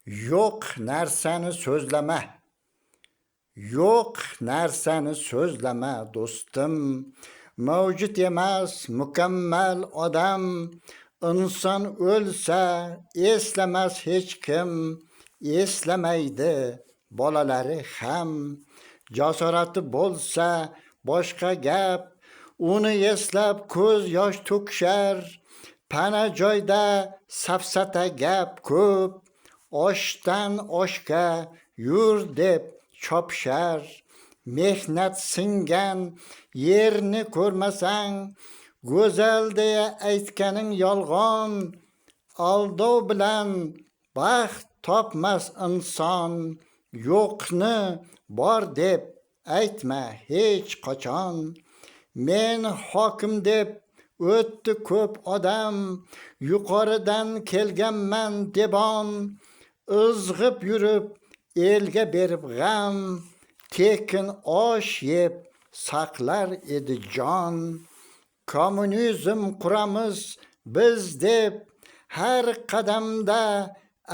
Yo'q narsani so'zlama. Yo'q narsani so'zlama do'stim. Mavjud emas mukammal odam. Inson o'lsa eslamas hech kim. Eslamaydi bolalari ham. Jasorati bo'lsa boshqa gap. Uni eslab ko'z yosh to'kishar. Pana joyda safsata gap ko'p. Oshdan oshga yur deb chopishar. Mehnat singan yerni ko'rmasang, go'zal deya aytganing yolg'on. Aldov bilan baxt topmas inson. Yo'qni bor deb aytma hech qachon. Men hokim deb o'tdi ko'p odam. Yuqoridan kelganman debon. Izg'ib yurib elga berib g'am. Tekin osh yeb saqlar edi jon. Kommunizm quramiz biz deb har qadamda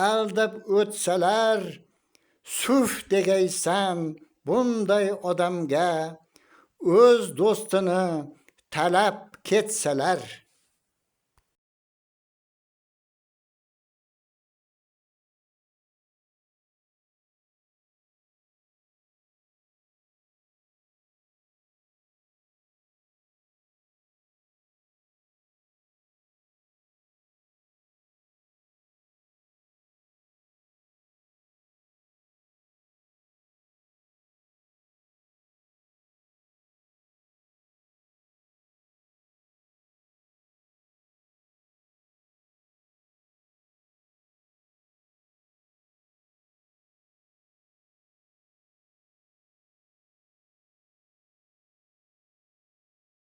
aldab o'tsalar. Suf degaysan bunday odamga. O'z do'stini talab ketsalar.